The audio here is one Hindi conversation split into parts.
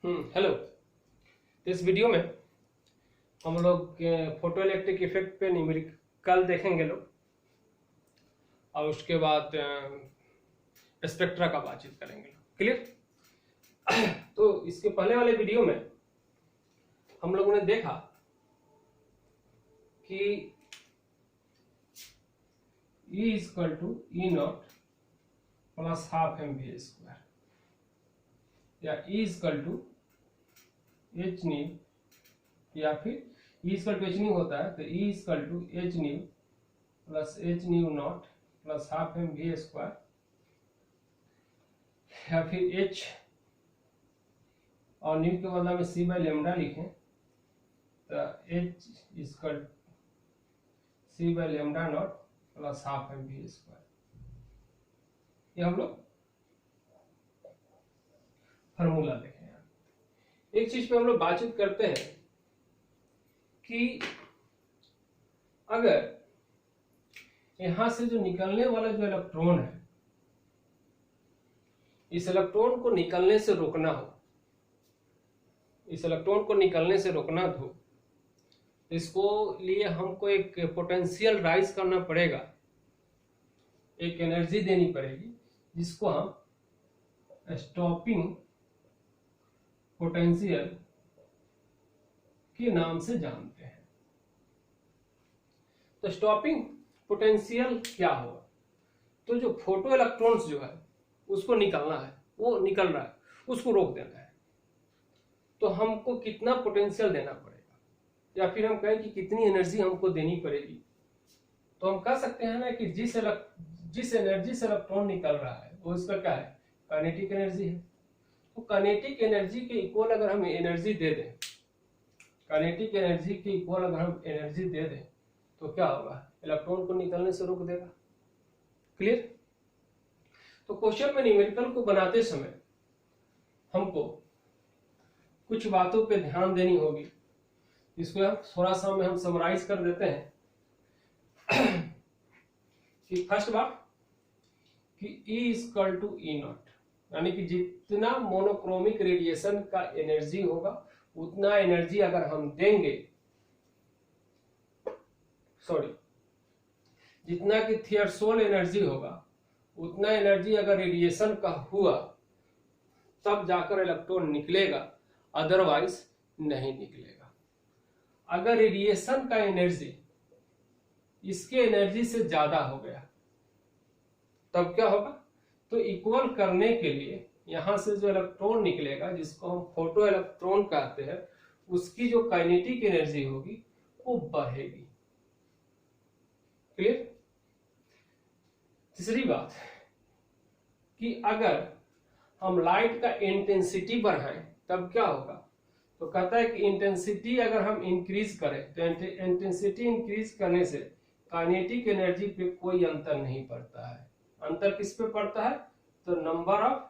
हेलो। इस वीडियो में हम लोग फोटो इलेक्ट्रिक इफेक्ट पे न्यूमेरिकल देखेंगे लोग, और उसके बाद स्पेक्ट्रा का बातचीत करेंगे लोग। क्लियर? तो इसके पहले वाले वीडियो में हम लोगों ने देखा कि E equal to E naught plus half M V square, या E equal to H nu, या फिर E equal to H nu होता है तो E equal to H nu plus H nu naught plus half M V square, या फिर H और न्यू के बदला में C बाई लेमडा लिखें तो H equal C by lambda naught plus half M V square. ये हम लोग फॉर्मूला देखें। यार एक चीज पे हम लोग बातचीत करते हैं कि अगर यहां से जो निकलने वाला जो इलेक्ट्रॉन है, इस इलेक्ट्रॉन को निकलने से रोकना हो, इस इलेक्ट्रॉन को निकलने से रोकना हो, इसको लिए हमको एक पोटेंशियल राइज करना पड़ेगा, एक एनर्जी देनी पड़ेगी जिसको हम स्टॉपिंग पोटेंशियल के नाम से जानते हैं। तो स्टॉपिंग पोटेंशियल क्या होगा? तो जो फोटो इलेक्ट्रॉन्स जो है उसको निकलना है, वो निकल रहा है, उसको रोक देना है, तो हमको कितना पोटेंशियल देना पड़ेगा, या फिर हम कहें कि कितनी एनर्जी हमको देनी पड़ेगी। तो हम कह सकते हैं ना कि जिस एनर्जी से इलेक्ट्रॉन निकल रहा है वो इसका क्या है, काइनेटिक एनर्जी है। तो काइनेटिक एनर्जी के इक्वल अगर हम एनर्जी दे दें, काइनेटिक एनर्जी के इक्वल अगर हम एनर्जी दे दें तो क्या होगा, इलेक्ट्रॉन को निकलने से रोक देगा। क्लियर? तो क्वेश्चन में न्यूमेरिकल को बनाते समय हमको कुछ बातों पे ध्यान देनी होगी, इसको थोड़ा सा में हम समराइज कर देते हैं कि फर्स्ट बात कि E equal to E naught, यानी कि जितना मोनोक्रोमिक रेडिएशन का एनर्जी होगा उतना एनर्जी अगर हम देंगे, जितना कि थ्रेशोल्ड एनर्जी होगा उतना एनर्जी अगर रेडिएशन का हुआ तब जाकर इलेक्ट्रॉन निकलेगा, अदरवाइज नहीं निकलेगा। अगर रेडिएशन का एनर्जी इसके एनर्जी से ज्यादा हो गया तब क्या होगा, तो इक्वल करने के लिए यहां से जो इलेक्ट्रॉन निकलेगा जिसको हम फोटो इलेक्ट्रॉन कहते हैं, उसकी जो काइनेटिक एनर्जी होगी वो बढ़ेगी। क्लियर? तीसरी बात कि अगर हम लाइट का इंटेंसिटी बढ़ाएं तब क्या होगा, तो कहता है कि इंटेंसिटी अगर हम इंक्रीज करें तो इंटेंसिटी इंक्रीज करने से काइनेटिक एनर्जी पे कोई अंतर नहीं पड़ता है। अंतर किस पे पड़ता है, तो नंबर ऑफ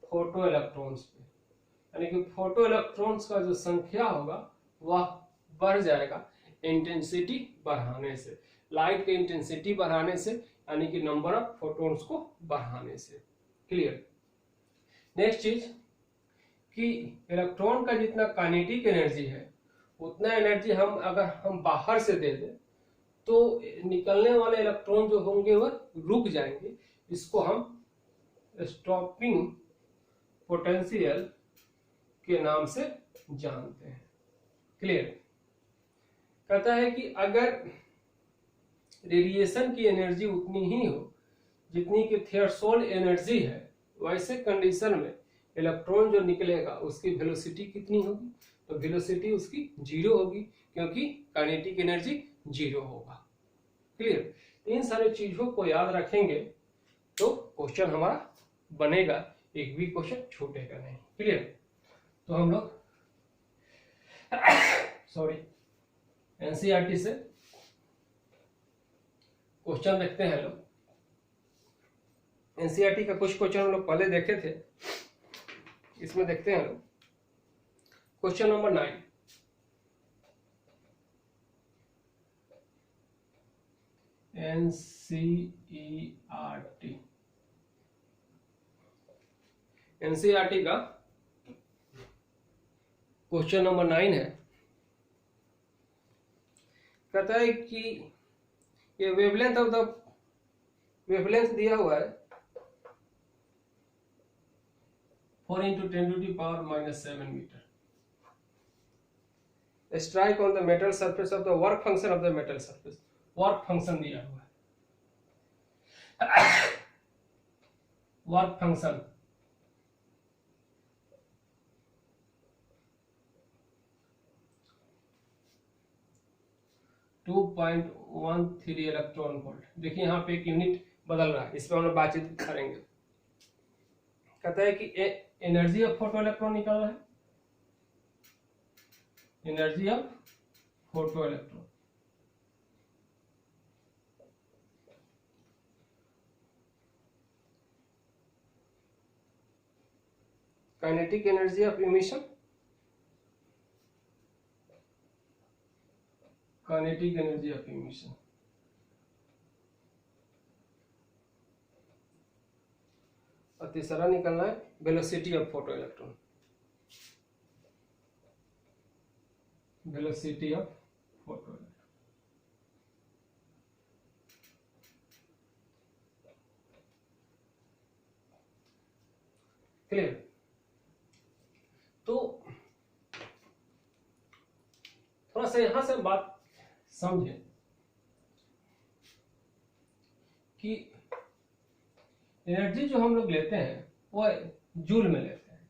फोटो इलेक्ट्रॉन्स पे, यानी कि फोटो इलेक्ट्रॉन्स का जो संख्या होगा वह बढ़ जाएगा इंटेंसिटी बढ़ाने से, लाइट के इंटेंसिटी बढ़ाने से, यानी कि नंबर ऑफ फोटॉन्स को बढ़ाने से। क्लियर? नेक्स्ट चीज कि इलेक्ट्रॉन का जितना काइनेटिक एनर्जी है उतना एनर्जी अगर हम बाहर से दे दें तो निकलने वाले इलेक्ट्रॉन जो होंगे वह रुक जाएंगे, इसको हम स्टॉपिंग पोटेंशियल के नाम से जानते हैं। क्लियर? कहता है कि अगर रेडिएशन की एनर्जी उतनी ही हो जितनी कि थ्रेशोल्ड एनर्जी है, वैसे कंडीशन में इलेक्ट्रॉन जो निकलेगा उसकी वेलोसिटी कितनी होगी, तो वेलोसिटी उसकी 0 होगी, क्योंकि काइनेटिक एनर्जी 0 होगा। क्लियर? इन सारी चीजों को याद रखेंगे तो क्वेश्चन हमारा बनेगा, एक भी क्वेश्चन छूटेगा नहीं। क्लियर? तो हम लोग एनसीईआरटी से क्वेश्चन देखते हैं लोग। एनसीईआरटी का कुछ क्वेश्चन हम लोग पहले देखे थे, इसमें देखते हैं लोग। क्वेश्चन नंबर 9, एनसीईआरटी का क्वेश्चन नंबर 9 है, कहता है कि ये वेवलेंथ ऑफ द वेवलेंथ दिया हुआ है 4 × 10⁻⁻7 metre. Strike on the metal surface of the work function of the metal surface, work function दिया हुआ है, वर्क फंक्शन 2.13 इलेक्ट्रॉन वोल्ट। देखिए यहाँ पे एक यूनिट बदल रहा है, इस पर हम लोग बातचीत करेंगे। कहता है कि एनर्जी ऑफ फोटो इलेक्ट्रॉन निकालना है, energy of photo electron. Kinetic energy of emission, kinetic energy of emission, और तीसरा निकलना है velocity of photo electron, velocity of photo electron. Clear? तो थोड़ा सा यहां से बात समझे कि एनर्जी जो हम लोग लेते हैं वो जूल में लेते हैं,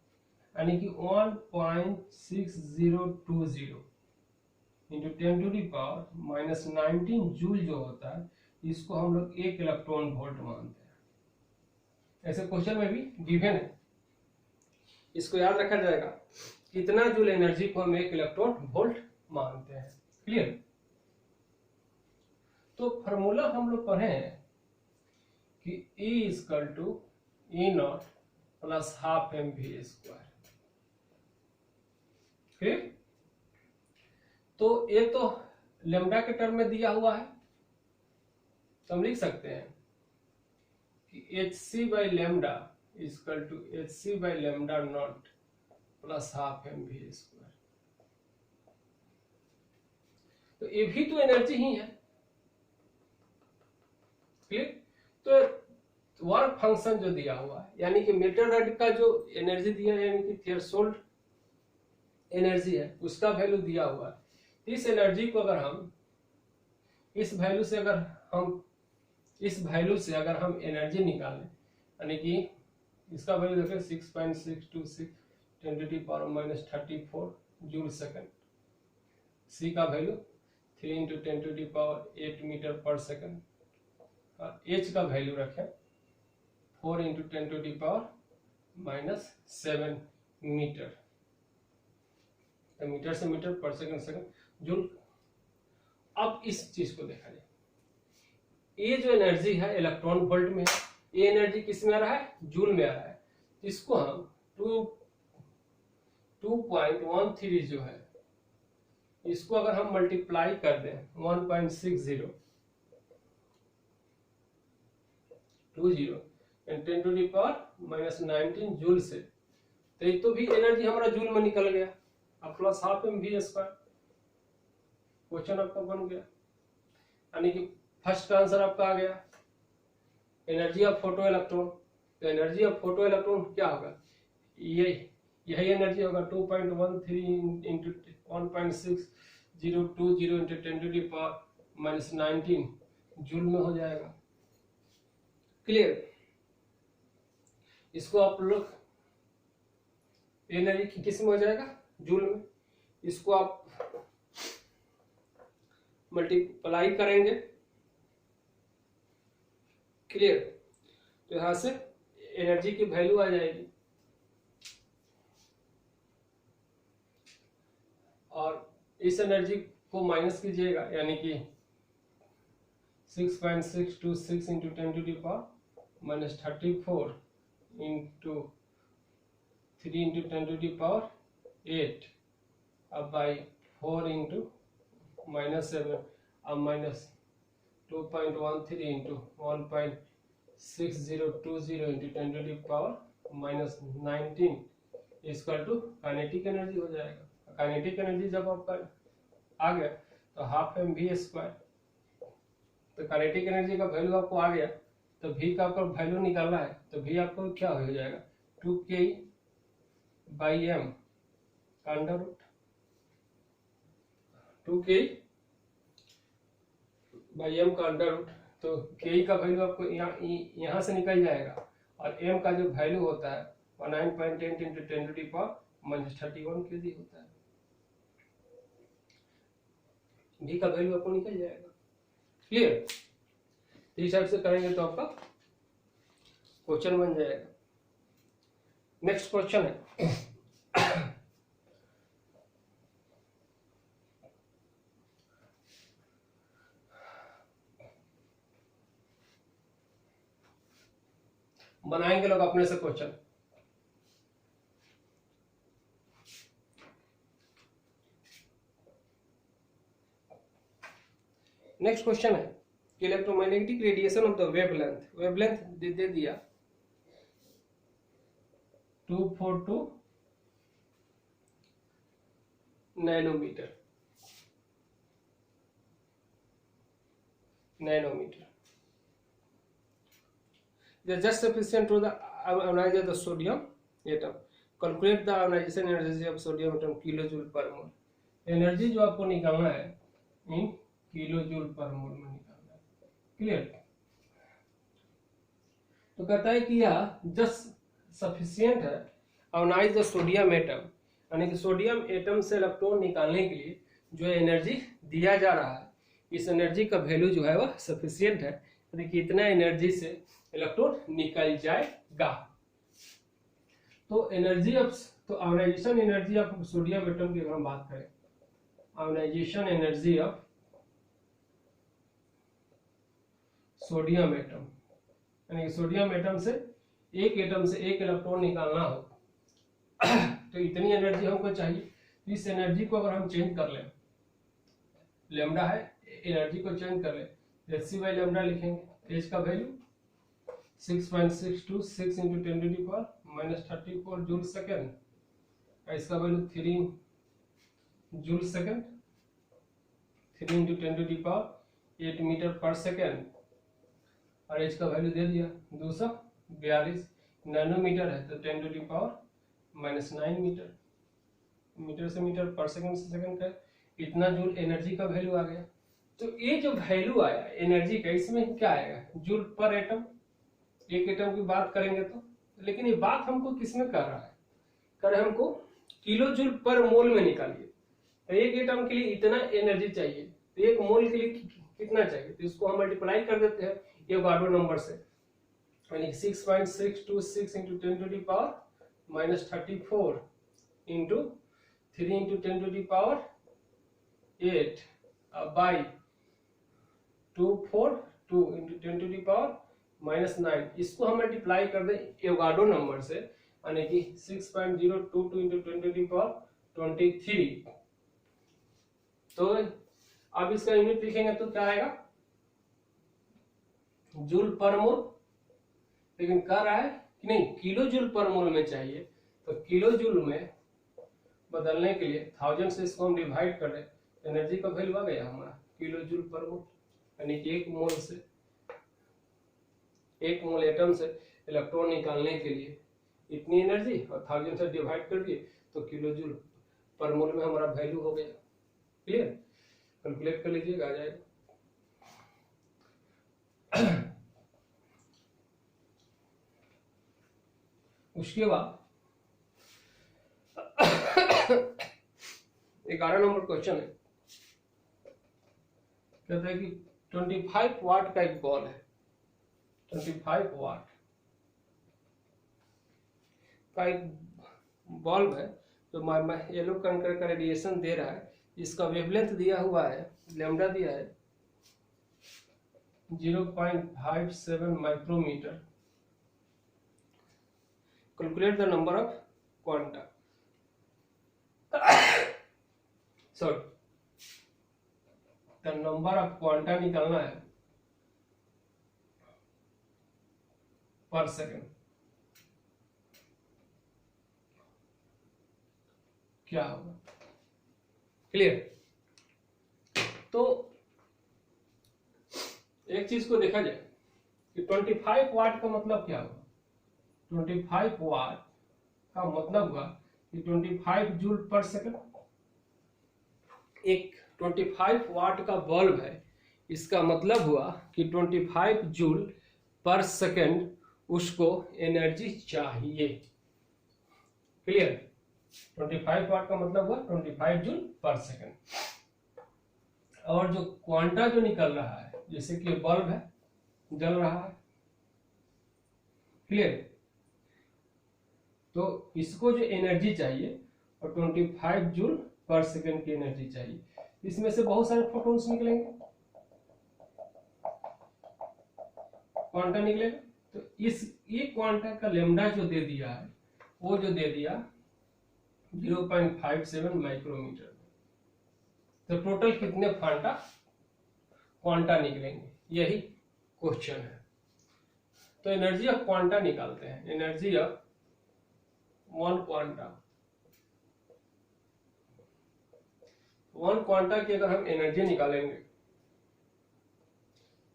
यानी कि 1.6020 इंटू 10⁻⁻19 जूल जो होता है, इसको हम लोग 1 इलेक्ट्रॉन वोल्ट मानते हैं। ऐसे क्वेश्चन में भी गिवन है, इसको याद रखा जाएगा, कितना जूल एनर्जी को हम 1 इलेक्ट्रॉन वोल्ट मानते हैं। क्लियर? तो फॉर्मूला हम लोग पढ़े हैं कि E = E0 + ½ mv²। क्लियर? तो ये तो लेमडा के टर्म में दिया हुआ है, तो हम लिख सकते हैं कि hc/λ = hc/λ0 + ½ mv²। तो ये भी तो एनर्जी ही है। क्लियर? तो वर्क फंक्शन जो दिया हुआ है, यानी कि मेटल रॉड का जो एनर्जी दिया है, यानी कि थ्रेशोल्ड एनर्जी है, उसका वैल्यू दिया हुआ है। इस एनर्जी को अगर हम इस वैल्यू से अगर हम एनर्जी निकालें, यानी कि इसका वैल्यू देखें 6.626 10⁻⁻34 जूल सेकंड, सी का वैल्यू 3 × 10⁸ मीटर पर सेकंड, और एच का वैल्यू रखें 4 × 10⁻⁻7 मीटर, तो मीटर से मीटर पर सेकंड जूल। अब इस चीज को देखा जाए, ये जो एनर्जी है इलेक्ट्रॉन वोल्ट में, ये एनर्जी किस में आ रहा है? जूल में आ रहा है। इसको हम 2.13 जो है, इसको अगर हम मल्टीप्लाई कर दें 1.6020 and 10⁻⁻19 जूल से, तो ये तो भी एनर्जी हमारा जूल में निकल गया, अब +½ mv²। क्वेश्चन आपका बन गया, यानी कि फर्स्ट का आंसर आपका आ गया, एनर्जी ऑफ फोटो इलेक्ट्रॉन। तो एनर्जी ऑफ फोटो इलेक्ट्रॉन क्या होगा? यही एनर्जी होगा 2.13 × 1.6020 × 10⁻⁻19 जूल में हो जाएगा। क्लियर? इसको आप लोग एनर्जी किस में हो जाएगा? जूल में। इसको आप मल्टीप्लाई करेंगे। क्लियर? तो यहां से एनर्जी की वैल्यू आ जाएगी, और इस एनर्जी को माइनस कीजिएगा, यानी कि 6.626 × 10⁻⁻34 इंटू 3 × 10⁸ अब बाई 4 × -7 अब -2.13 into 1.6020 into 10⁻⁻19 equal to kinetic energy हो जाएगा। काइनेटिक एनर्जी जब आपका आ गया तो हाफ mv²। तो काइनेटिक एनर्जी का वैल्यू आपको आ गया, तो v का आपको वैल्यू निकालना है, तो v आपको क्या हो जाएगा 2k/m का अंडर रूट 2k/m का अंडर रूट। तो k का वैल्यू आपको यहाँ से निकल जाएगा, और m का जो वैल्यू होता है 9.10 × 10⁻31 kg होता है। v का वैल्यू आपको निकल जाएगा। क्लियर? इस टाइप से करेंगे तो आपका क्वेश्चन बन जाएगा। नेक्स्ट क्वेश्चन है बनाएंगे लोग अपने से क्वेश्चन। नेक्स्ट क्वेश्चन है कि electromagnetic radiation of the wavelength दे दिया 242 nanometre. Just sufficient to the ionize the sodium atom. Calculate the ionization energy of sodium atom kilojoule per mole. Energy जो आपको निकालना है इन किलोजूल पर मोल में निकालना है। क्लियर? तो कहता है कि यह जस्ट सफिशिएंट है आयोनाइज द सोडियम एटम, यानी कि सोडियम एटम से इलेक्ट्रॉन निकालने के लिए जो एनर्जी दिया जा रहा है, इस एनर्जी का वैल्यू जो है वह सफिशिएंट है, यानी कि इतना एनर्जी से इलेक्ट्रॉन निकल जाएगा। तो एनर्जी ऑफ तो ionisation energy of sodium atom की अगर हम बात करें, ionisation energy of sodium atom, यानी कि सोडियम एटम से एक इलेक्ट्रॉन निकालना हो तो इतनी एनर्जी हमको चाहिए। इस एनर्जी को अगर हम चेंज कर लें, लैम्डा है, एनर्जी को चेंज कर लें, hc/λ लिखेंगे। h का वैल्यू 6.626 × 10⁻34 जूल सेकेंड, इसका value 3 joule second, 3 × 10⁸ metre per second, और h का वैल्यू दे दिया 242 नैनोमीटर है, तो 10⁻⁹ मीटर, मीटर से मीटर पर सेकंड से सेकंड का इतना जूल एनर्जी का वैल्यू आ गया। तो ये जो वैल्यू आया एनर्जी का, इसमें क्या आएगा जूल पर एटम, एक एटम की बात करेंगे तो, लेकिन ये बात हमको किसमें कर रहा है, कर हमको किलो जूल पर मोल में निकालिए। तो एक एटम के लिए इतना एनर्जी चाहिए, तो एक मोल के लिए कितना चाहिए, तो इसको हम मल्टीप्लाई कर देते हैं एवोगाड्रो नंबर से, यानी 6.626 × 10⁻⁻34 इंटू 3 × 10⁸ बाई 242 × 10⁻⁹। इसको हम मल्टीप्लाई कर दें एवोगाड्रो नंबर से, यानी कि 6.022 × 10⁻23। तो अब इसका यूनिट लिखेंगे तो क्या आएगा जूल पर मोल, लेकिन कह रहा है कि नहीं किलो जूल पर मोल में चाहिए। तो किलो जूल में बदलने के लिए 1000 से इसको हम डिवाइड कर रहे, एनर्जी का वैल्यू आ गया हमारा किलो जूल पर मोल, यानी कि एक मोल एटम से इलेक्ट्रॉन निकालने के लिए इतनी एनर्जी, और 1000 से डिवाइड कर दिए तो किलो जूल पर मोल में हमारा वैल्यू हो गया। क्लियर? कैलकुलेट कर लीजिएगा, आ जाएगा। उसके बाद 11 नंबर क्वेश्चन है, कहता है कि 25 वाट का एक बॉल है, 25 वाट का एक बल्ब है, तो येलो कलर का रेडिएशन दे रहा है, इसका वेवलेंथ दिया हुआ है, लैम्डा दिया है 0.57 micrometre. Calculate the number of quanta, sorry the number of quanta निकालना है पर सेकेंड। क्या होगा क्लियर। तो एक चीज को देखा जाए कि 25 वाट का मतलब क्या हुआ। 25 वाट का मतलब हुआ कि 25 जूल पर सेकंड। एक 25 वाट का बल्ब है, इसका मतलब हुआ कि 25 जूल पर सेकंड उसको एनर्जी चाहिए। क्लियर। 25 वाट का मतलब हुआ 25 जूल पर सेकंड। और जो क्वांटा जो निकल रहा है, जैसे कि बल्ब है, जल रहा है, क्लियर, तो इसको जो एनर्जी चाहिए और 25 जूल पर सेकंड की एनर्जी चाहिए, इसमें से बहुत सारे फोटॉन्स निकलेंगे, क्वांटा निकलेगा। तो ये क्वांटा का लेमडा जो दे दिया है, वो जो दे दिया 0.57 माइक्रोमीटर। तो टोटल कितने क्वांटा निकलेंगे, यही क्वेश्चन है। तो एनर्जी ऑफ क्वांटा निकालते हैं। एनर्जी ऑफ वन क्वांटा की अगर हम एनर्जी निकालेंगे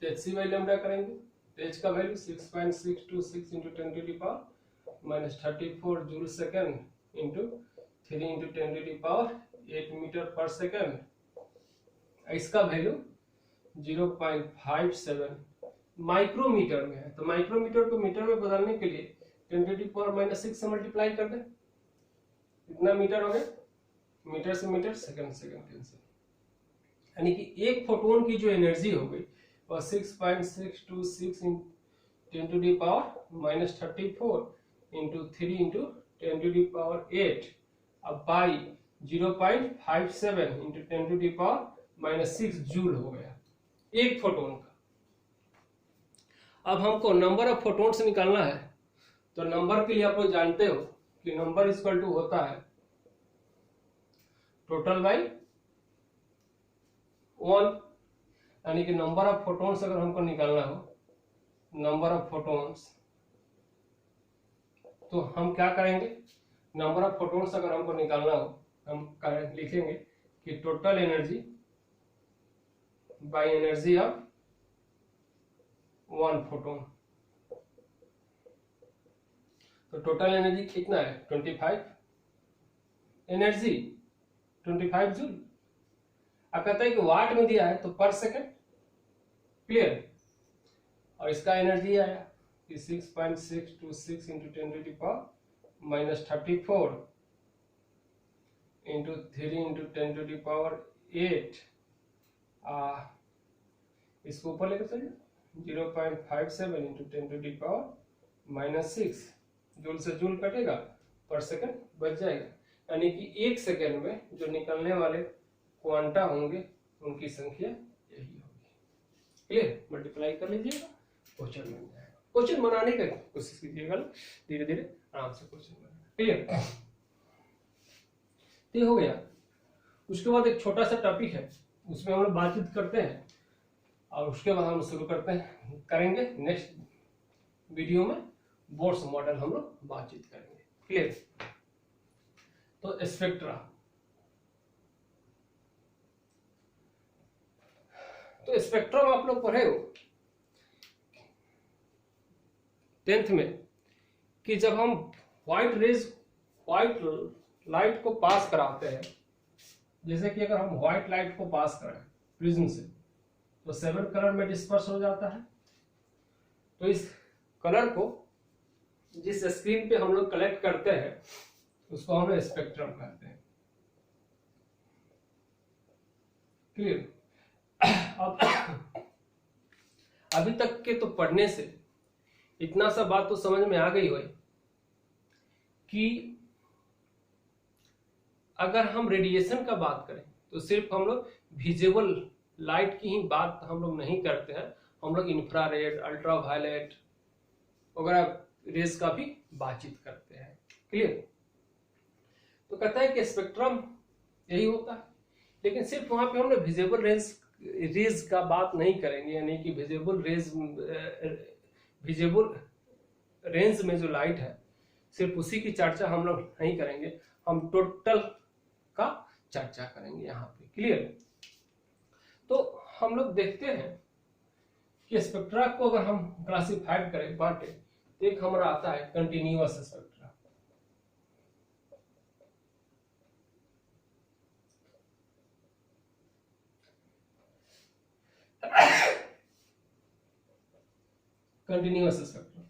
तो hc बाई लैम्डा करेंगे। तो h का value 6.626 into 10 to the power -34 joule second into 3 into 10 to the power 8 metre per second. इसका वैल्यू 0.57 माइक्रोमीटर में है। तो माइक्रोमीटर को मीटर में बदलने के लिए 10 टू द पावर -6 से मल्टीप्लाई कर दें। कितना मीटर हो गया, मीटर से मीटर, सेकंड कैंसिल, यानी कि एक फोटोन की जो एनर्जी हो गई और 6.626 10 to the power -34 into 3 into 10 to the power 8 अब by 0.57 into 10 to the power -6 joule हो गया एक फोटोन का। अब हमको नंबर ऑफ फोटोन्स निकालना है। तो नंबर के लिए आप लोग जानते हो कि नंबर इक्वल टू होता है टोटल बाई 1, यानी कि नंबर ऑफ फोटॉन्स अगर हमको निकालना हो, नंबर ऑफ फोटॉन्स, तो हम क्या करेंगे, नंबर ऑफ फोटॉन्स अगर हमको निकालना हो, हम लिखेंगे कि total energy by energy of one photon. तो टोटल एनर्जी कितना है 25, एनर्जी 25 जूल। अब कहता है कि वाट में दिया है तो पर सेकंड, क्लियर। और इसका एनर्जी आया कि 6.626 into 10 to the power -34 into 3 into 10 to the power 8, इसको ऊपर लेकर चलिए 0.57 into 10 to the power -6, joule से जूल कटेगा, पर सेकंड बच जाएगा। यानी कि एक सेकंड में जो निकलने वाले क्वांटा होंगे उनकी संख्या यही होगी। क्लियर। मल्टीप्लाई कर लीजिएगा, क्वेश्चन बन जाएगा। क्वेश्चन बनाने की कोशिश कीजिएगा, धीरे धीरे आराम से क्वेश्चन बनेगा। क्लियर। तो हो गया। उसके बाद एक छोटा सा टॉपिक है, उसमें हम लोग बातचीत करते हैं और उसके बाद हम शुरू करेंगे नेक्स्ट वीडियो में बोर्ड्स मॉडल हम लोग बातचीत करेंगे। क्लियर। तो स्पेक्ट्रा, तो स्पेक्ट्रम आप लोग पढ़े हो 10th में कि जब हम व्हाइट लाइट को पास कराते हैं, जैसे कि अगर हम व्हाइट लाइट को पास करें प्रिज्म से तो 7 कलर में डिस्पर्स हो जाता है। तो इस कलर को जिस स्क्रीन पे हम लोग कलेक्ट करते हैं उसको हम स्पेक्ट्रम कहते हैं। क्लियर। अब अभी तक के तो पढ़ने से इतना सा बात तो समझ में आ गई हो कि अगर हम रेडिएशन का बात करें तो सिर्फ हम लोग विजिबल लाइट की ही बात हम लोग नहीं करते हैं, हम लोग इंफ्रारेड, अल्ट्रावायलेट वगैरह रेज का भी बातचीत करते हैं। क्लियर। तो कहता है कि स्पेक्ट्रम यही होता है, लेकिन सिर्फ वहां पे हम लोग विजिबल रेज का बात नहीं करेंगे, यानी कि विजिबल रेंज में जो लाइट है सिर्फ उसी की चर्चा हम लोग नहीं करेंगे। हम टोटल का चर्चा करेंगे यहाँ पे। क्लियर? तो हम लोग देखते हैं कि स्पेक्ट्रा को अगर हम क्लासिफाइड करें, बांटे, तो एक हमारा आता है कंटिन्यूअस स्पेक्ट्रा। कंटिन्यूअस स्पेक्ट्रा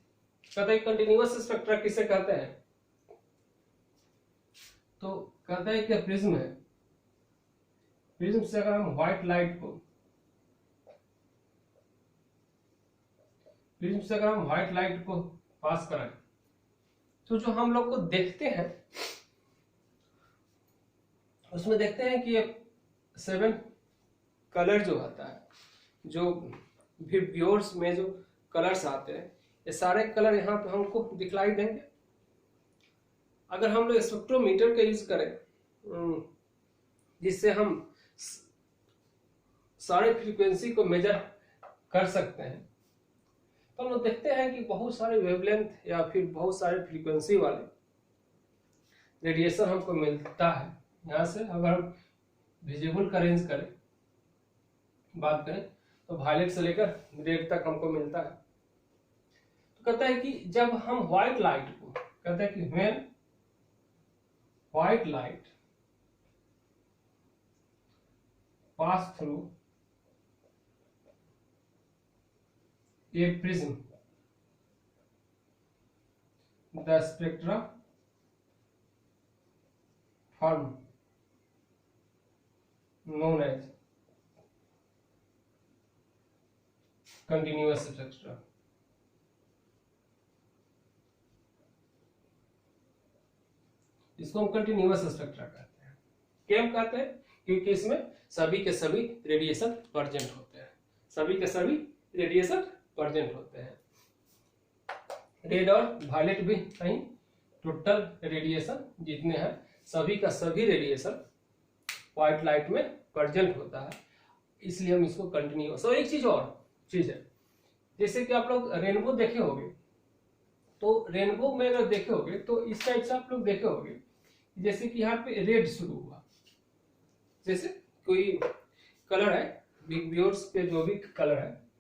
कहते हैं, कंटिन्यूअस स्पेक्ट्रा किसे कहते हैं? तो कहते हैं कि प्रिज्म है, प्रिज्म से अगर हम व्हाइट लाइट को, प्रिज्म से अगर हम व्हाइट लाइट को पास कराएं, तो जो हम लोग को देखते हैं उसमें देखते हैं कि ये 7 कलर जो आता है, जो व्यूअर्स में जो कलर्स आते हैं, ये सारे कलर यहाँ पे हमको दिखलाई देंगे। अगर हम लोग स्पेक्ट्रोमीटर का यूज करें, जिससे हम सारे फ्रीक्वेंसी को मेजर कर सकते हैं, तो हम लोग देखते हैं कि बहुत सारे वेवलेंथ या फिर बहुत सारे फ्रीक्वेंसी वाले रेडिएशन हमको मिलता है। यहाँ से अगर हम विजिबल का रेंज करें, बात करें, तो वायलेट से लेकर रेड तक हमको मिलता है। तो कहता है कि जब हम व्हाइट लाइट को, कहता है कि when white light pass through a prism, the spectra form known as continuous spectra. इसको हम कंटिन्यूअस स्पेक्ट्रा कहते हैं। क्यों कहते हैं? क्योंकि इसमें सभी के सभी रेडिएशन प्रेजेंट होते हैं, सभी के सभी रेडिएशन प्रेजेंट होते हैं। रेड और वायलेट भी कहीं, टोटल रेडिएशन जितने हैं सभी का सभी रेडिएशन व्हाइट लाइट में प्रेजेंट होता है, इसलिए हम इसको कंटिन्यूअस। और एक चीज और चीज है, जैसे कि आप लोग रेनबो देखे होंगे, तो रेनबो में अगर देखे होंगे तो इस टाइप से आप लोग देखे होंगे, जैसे कि यहाँ पे रेड शुरू हुआ, जैसे कोई कलर है, बिग व्यूअर्स पे जो भी कलर है,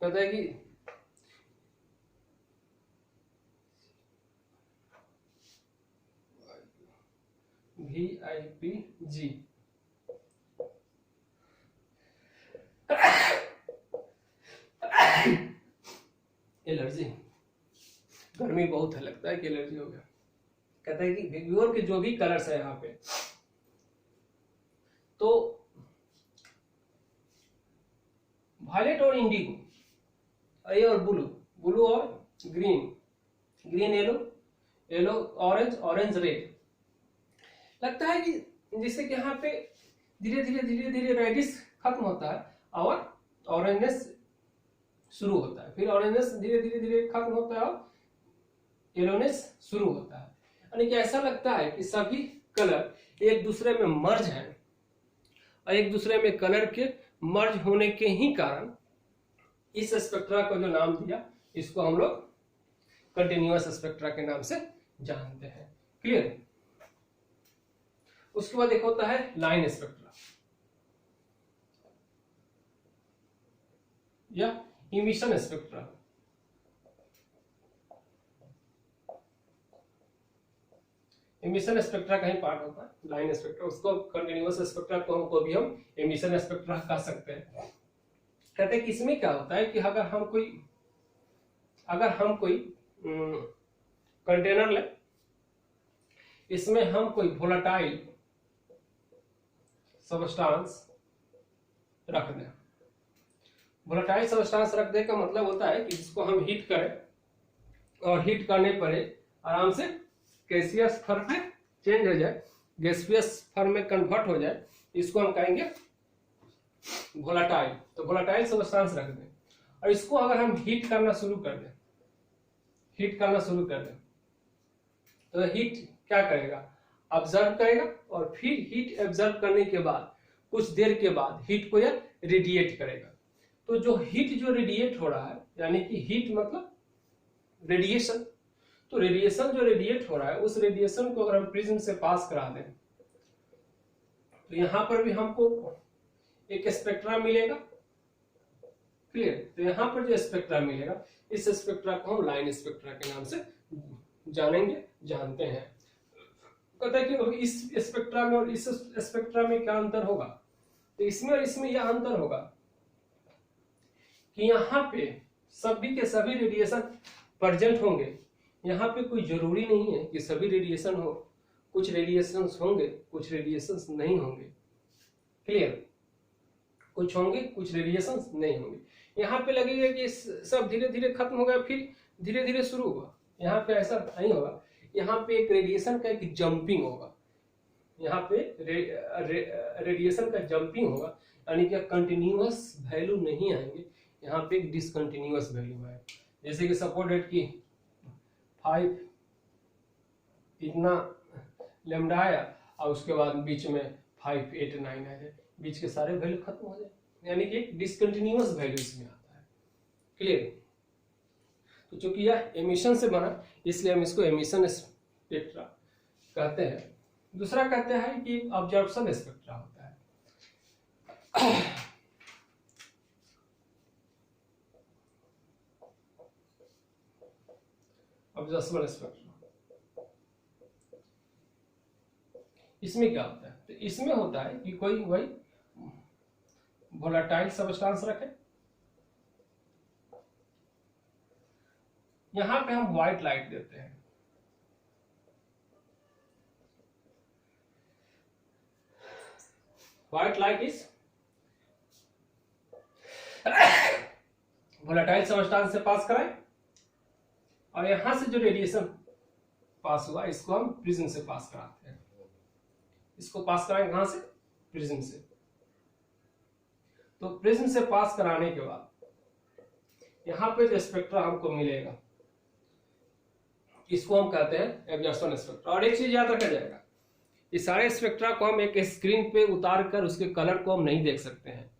कहता है कि VIPG एलर्जी, गर्मी बहुत है, लगता है कि एलर्जी हो गया। कहता है कि व्यूअर के जो भी कलर्स है यहाँ पे, तो वायलेट और इंडिगो, ये और ब्लू, ब्लू और green, green yellow, yellow orange, orange red, लगता है कि जिससे कि यहाँ पे धीरे धीरे रेडिश खत्म होता है और ऑरेंजनेस शुरू होता है, फिर ऑरेंजनेस धीरे धीरे खत्म होता है और येलोनेस शुरू होता है। यानी कि ऐसा लगता है कि सभी कलर एक दूसरे में मर्ज हैं और एक दूसरे में कलर के मर्ज होने के ही कारण इस स्पेक्ट्रा को जो नाम दिया, इसको हम लोग कंटिन्यूअस स्पेक्ट्रा के नाम से जानते हैं। क्लियर? उसके बाद एक होता है लाइन स्पेक्ट्रा या इमिशन स्पेक्ट्रा। इमिशन स्पेक्ट्रा का ही पार्ट होता है लाइन स्पेक्ट्रा, उसको कंटिन्यूअस स्पेक्ट्रा को भी हम इमिशन स्पेक्ट्रा कह सकते हैं। कहते हैं कि इसमें क्या होता है कि अगर हम कोई कंटेनर ले, इसमें हम कोई वोलेटाइल सब्सटेंस रख दें। वोलेटाइल सब्सटेंस रख दे का मतलब होता है कि जिसको हम हीट करें और हीट करने पर आराम से गैसियस फॉर्म में चेंज हो जाए, गैसियस फॉर्म में कन्वर्ट हो जाए, इसको हम कहेंगे वोलेटाइल। तो वोलेटाइल सब्सटेंस रख दें और इसको अगर हम हीट करना शुरू कर दें, तो हीट क्या करेगा? ऑब्जर्व करेगा और फिर हीट ऑब्जर्व करने के बाद कुछ देर के बाद हीट को यह रेडिएट करेगा। तो जो हीट जो रेडिएट हो रहा है, यानी कि हीट मतलब रेडिएशन, तो रेडिएशन जो रेडिएट हो रहा है उस रेडिएशन को अगर हम प्रिज्म से पास करा दें तो यहां पर भी हमको एक स्पेक्ट्रा मिलेगा। क्लियर? तो यहां पर जो स्पेक्ट्रा मिलेगा इस स्पेक्ट्रा को हम लाइन स्पेक्ट्रा के नाम से जानते हैं। कहता है कि इस स्पेक्ट्रा में और इस स्पेक्ट्रा में क्या अंतर होगा, तो इसमें और इसमें यह अंतर होगा कि यहाँ पे सभी के सभी रेडिएशन प्रेजेंट होंगे। यहाँ पे कोई जरूरी नहीं है कि सभी रेडिएशन हो, कुछ रेडिएशंस होंगे कुछ रेडिएशंस नहीं होंगे। क्लियर? कुछ होंगे कुछ रेडिएशंस नहीं होंगे। यहाँ पे लगेगा कि सब धीरे धीरे खत्म हो गया फिर धीरे धीरे शुरू हुआ, यहाँ पे ऐसा नहीं होगा। यहाँ पे एक रेडिएशन का एक जंपिंग होगा, यहाँ पे रेडिएशन का जंपिंग होगा, यानी कि कंटिन्यूअस वैल्यू नहीं आएंगे, यहाँ पे एक डिसकंटिन्यूअस वैल्यू है। जैसे कि सपोज डेट की 5 इतना लेमडा आया और उसके बाद बीच में 5, 8, 9 आ जाए, बीच के सारे वैल्यू खत्म हो जाए, यानी कि एक डिसकंटिन्यूअस वैल्यू इसमें आता है। क्लियर? तो चूंकि यह एमिशन से बना इसलिए हम इसको एमिशन स्पेक्ट्रा कहते हैं। दूसरा कहते हैं कि ऑब्जर्प्शन स्पेक्ट्रा होता है। ऑब्जर्प्शन स्पेक्ट्रा, इसमें क्या होता है? तो इसमें होता है कि कोई वही वोलेटाइल सब्सटेंस रखे, यहां पे हम व्हाइट लाइट देते हैं, white light is volatile substance से पास कराएं और यहां से जो रेडिएशन पास हुआ इसको हम प्रिज्म से पास कराते हैं। इसको पास कराएं कहां से? प्रिज्म से। तो प्रिज्म से पास कराने के बाद यहां पे जो स्पेक्ट्रा हमको मिलेगा इसको हम कहते हैं एब्जॉर्प्शन स्पेक्ट्रा। और एक चीज याद रखा जाएगा, इस सारे स्पेक्ट्रा को हम एक स्क्रीन पे उतार कर उसके कलर को हम नहीं देख सकते हैं,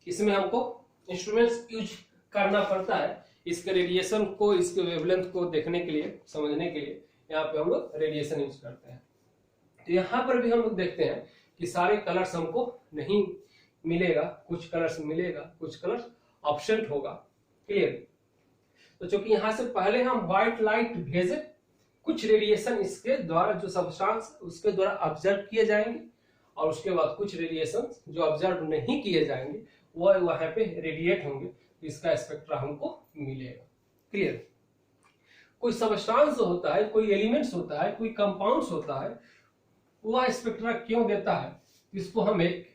इसमें हमको इंस्ट्रूमेंट्स यूज करना पड़ता है इसके रेडिएशन को, इसके वेवलेंथ को देखने के लिए, समझने के लिए यहाँ पे हम लोग रेडिएशन यूज करते हैं। तो यहाँ पर भी हम लोग देखते हैं कि सारे कलर्स हमको नहीं मिलेगा, कुछ कलर्स मिलेगा, कुछ कलर्स ऑब्सेंट होगा। क्लियर? तो चूंकि यहाँ से पहले हम व्हाइट लाइट भेजे, कुछ रेडिएशन इसके द्वारा जो सब्सटेंस उसके द्वारा ऑब्जर्व किए जाएंगे और उसके बाद कुछ रेडिएशन जो ऑब्जर्व नहीं किए जाएंगे वो वहां पे रेडिएट होंगे, इसका स्पेक्ट्रा हमको मिलेगा। क्लियर? कोई सब्सटेंस होता है, कोई एलिमेंट्स होता है, कोई कंपाउंड्स होता है, वह स्पेक्ट्रा क्यों देता है? इसको हम एक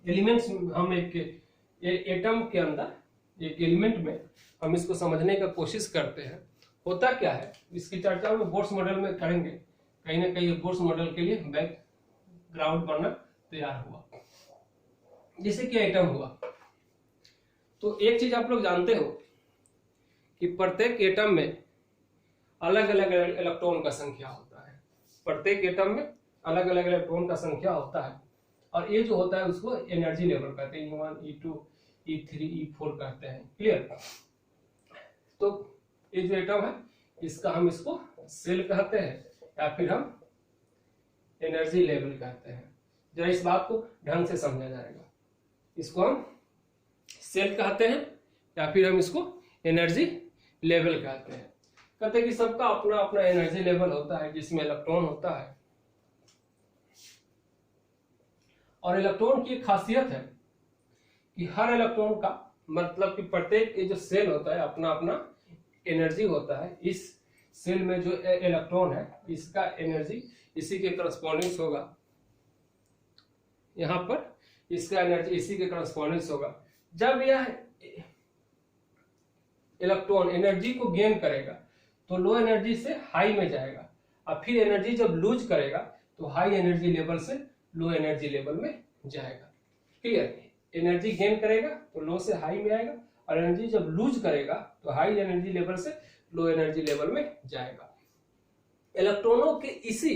एलिमेंट्स, हम एक एटम के अंदर एक एलिमेंट में हम इसको समझने का कोशिश करते हैं। होता क्या है इसकी चर्चा हम बोर्स मॉडल में करेंगे, कहीं ना कहीं बोर्स मॉडल के लिए बैकग्राउंड बनना तैयार हुआ। जैसे कि एटम हुआ, तो एक चीज आप लोग जानते हो कि प्रत्येक एटम में अलग अलग इलेक्ट्रॉन का संख्या होता है, प्रत्येक एटम में अलग अलग इलेक्ट्रॉन का संख्या होता है और ये जो होता है उसको एनर्जी लेवल कहते हैं, E1, E2, E3, E4 कहते हैं। क्लियर? तो ये जो एटम है इसका हम इसको सेल कहते हैं या फिर हम एनर्जी लेवल कहते हैं। जरा इस बात को ढंग से समझा जाएगा, इसको हम सेल कहते हैं या फिर हम इसको एनर्जी लेवल कहते हैं। कहते हैं कि सबका अपना अपना एनर्जी लेवल होता है जिसमें इलेक्ट्रॉन होता है और इलेक्ट्रॉन की खासियत है कि हर इलेक्ट्रॉन का मतलब कि प्रत्येक ये जो सेल होता है अपना अपना एनर्जी होता है। इस सेल में जो इलेक्ट्रॉन है इसका एनर्जी इसी के करस्पॉन्डिंग होगा, यहाँ पर इसका एनर्जी इसी के करस्पॉन्डिंग होगा। जब यह इलेक्ट्रॉन एनर्जी को गेन करेगा तो लो एनर्जी से हाई में जाएगा और फिर एनर्जी जब लूज करेगा तो हाई एनर्जी लेवल से लो एनर्जी लेवल में जाएगा। क्लियर? एनर्जी गेन करेगा तो लो से हाई में आएगा और एनर्जी जब लूज करेगा तो हाई एनर्जी लेवल से लो एनर्जी लेवल में जाएगा। इलेक्ट्रॉनों के इसी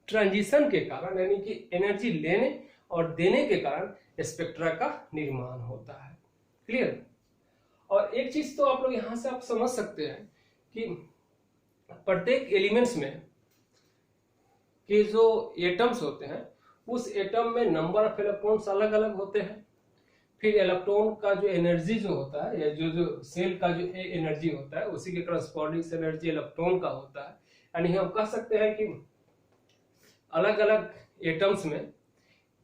ट्रांजिशन के कारण, यानी कि एनर्जी लेने और देने के कारण स्पेक्ट्रा का निर्माण होता है। क्लियर। और एक चीज तो आप लोग यहां से आप समझ सकते हैं कि प्रत्येक एलिमेंट्स में के जो एटम्स होते हैं उस एटम में नंबर ऑफ इलेक्ट्रॉन्स अलग अलग होते हैं। फिर इलेक्ट्रॉन का जो एनर्जी जो होता है, या जो सेल का जो एनर्जी होता है, उसी के करस्पॉन्डिंग एनर्जी इलेक्ट्रॉन का होता है। यानी हम कह सकते हैं कि अलग अलग एटम्स में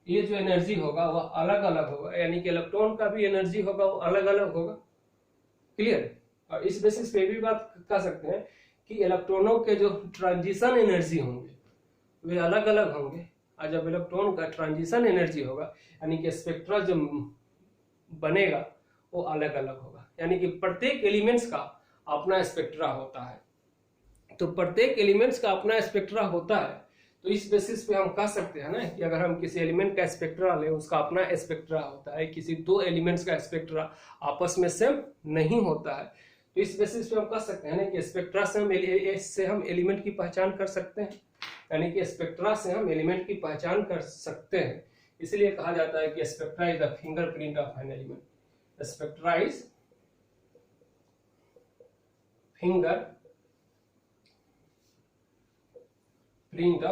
ये जो एनर्जी होगा वह अलग अलग होगा, यानी कि इलेक्ट्रॉन का भी एनर्जी होगा वो अलग अलग होगा। क्लियर। और इस बेसिस पे भी बात कह सकते हैं कि इलेक्ट्रॉनों के जो ट्रांजिशन एनर्जी होंगे वे अलग अलग होंगे, और जब इलेक्ट्रॉन का ट्रांजिशन एनर्जी होगा यानी कि स्पेक्ट्रा जो बनेगा वो अलग अलग होगा। यानी कि प्रत्येक एलिमेंट्स का अपना स्पेक्ट्रा होता है। तो प्रत्येक एलिमेंट्स का अपना स्पेक्ट्रा होता है, तो इस बेसिस पे हम कह सकते हैं ना कि अगर हम किसी एलिमेंट का स्पेक्ट्रा लें उसका अपना स्पेक्ट्रा होता है। किसी दो एलिमेंट्स का स्पेक्ट्रा आपस में सेम नहीं होता है, तो इस बेसिस पे हम कह सकते हैं ना कि स्पेक्ट्रा से हम एलिमेंट की पहचान कर सकते हैं। यानी कि स्पेक्ट्रा से हम एलिमेंट की पहचान कर सकते हैं। इसलिए कहा जाता है कि spectra is the fingerprint of an element. Spectra is finger print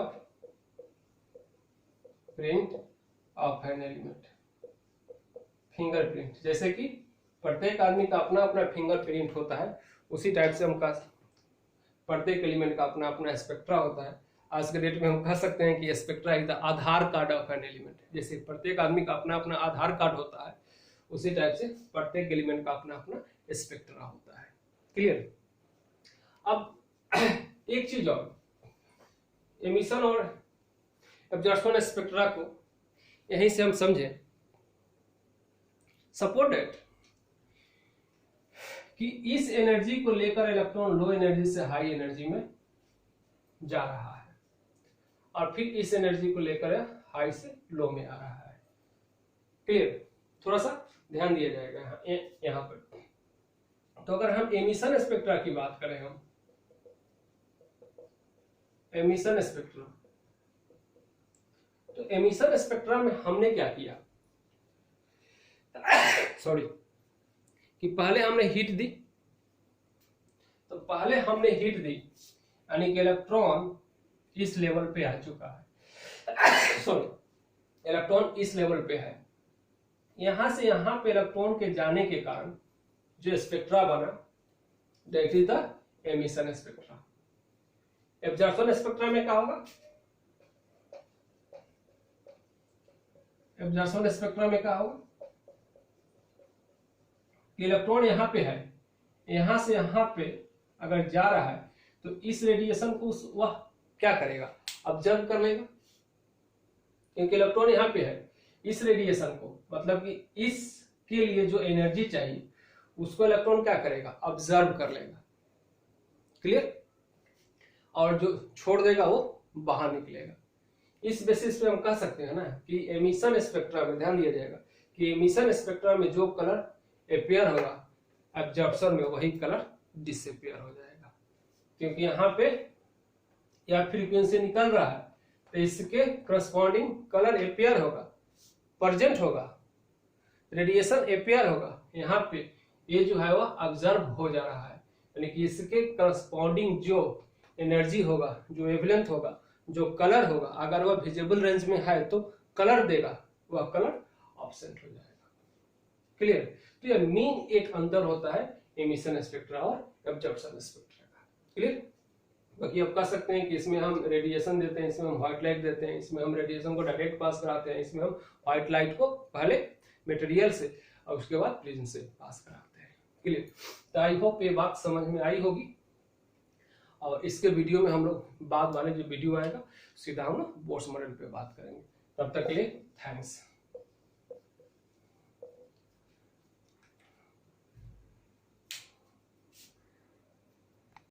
of an element. Fingerprint, जैसे कि प्रत्येक आदमी का अपना अपना फिंगरप्रिंट होता है, उसी टाइप से हम प्रत्येक एलिमेंट का अपना अपना स्पेक्ट्रा होता है। आज के डेट में हम कह सकते हैं कि spectra is the Aadhaar card of an element. जैसे प्रत्येक आदमी का अपना अपना आधार कार्ड होता है, उसी टाइप से प्रत्येक एलिमेंट का अपना अपना स्पेक्ट्रा होता है। क्लियर। अब एक चीज और, एमिशन और एब्जॉर्प्शन स्पेक्ट्रा को यहीं से हम समझें। सपोज दैट कि इस एनर्जी को लेकर इलेक्ट्रॉन लो एनर्जी से हाई एनर्जी में जा रहा है, और फिर इस एनर्जी को लेकर हाई से लो में आ रहा है। क्लियर। थोड़ा सा ध्यान दिया जाएगा यहाँ पर। तो अगर हम एमिशन स्पेक्ट्रा की बात करें, हम एमिशन स्पेक्ट्रा, तो एमिशन स्पेक्ट्रा में हमने क्या किया, सॉरी, कि पहले हमने हीट दी। तो पहले हमने हीट दी यानी कि इलेक्ट्रॉन इस लेवल पे आ चुका है, सॉरी, इलेक्ट्रॉन इस लेवल पे है। यहां से यहां पे इलेक्ट्रॉन के जाने के कारण जो स्पेक्ट्रा बना, that is the emission spectra. Absorption spectra में क्या होगा, एब्जॉर्प्शन स्पेक्ट्रा में क्या होगा, इलेक्ट्रॉन यहां पे है, यहां से यहां पे अगर जा रहा है तो इस रेडिएशन को वह क्या करेगा, ऑब्जर्व कर लेगा। क्योंकि इलेक्ट्रॉन यहां पे है, इस रेडिएशन को, मतलब कि इसके लिए जो एनर्जी चाहिए उसको इलेक्ट्रॉन क्या करेगा, ऑब्जर्व कर लेगा। क्लियर। और जो छोड़ देगा वो बाहर निकलेगा। इस बेसिस पे हम कह सकते हैं ना कि एमिशन स्पेक्ट्रा में ध्यान दिया जाएगा कि एमिशन स्पेक्ट्रा में जो कलर अपेयर होगा, एब्जॉर्प्शन में वही कलर डिसअपेयर हो जाएगा। क्योंकि यहाँ पे यह फ्रीक्वेंसी निकल रहा है, तो इसके करस्पॉन्डिंग कलर अपेयर होगा, प्रेजेंट होगा, रेडिएशन अपेयर होगा। यहाँ पे ये जो है वह ऑब्जर्व हो जा रहा है, यानी कि इसके करस्पॉन्डिंग जो एनर्जी होगा, जो वेवलेंथ होगा, जो कलर होगा, अगर वह विजिबल रेंज में है तो कलर देगा, वह कलर एब्सेंट हो जाएगा। क्लियर। तो यह मेन एक अंतर होता है एमिशन स्पेक्ट्रा और एब्जॉर्प्शन स्पेक्ट्रा का। क्लियर। बाकी आप कह सकते हैं कि इसमें हम रेडिएशन देते हैं, इसमें हम व्हाइट लाइट देते हैं, इसमें हम रेडिएशन को डायरेक्ट पास कराते हैं, इसमें हम व्हाइट लाइट को पहले मटेरियल से और उसके बाद प्रिज्म से पास कराते हैं। क्लियर। तो आई होप ये बात समझ में आई होगी। और इसके वीडियो में हम लोग बाद वाले जो वीडियो आएगा सीधा हम बोर्स मॉडल पे बात करेंगे। तब तक के लिए थैंक्स।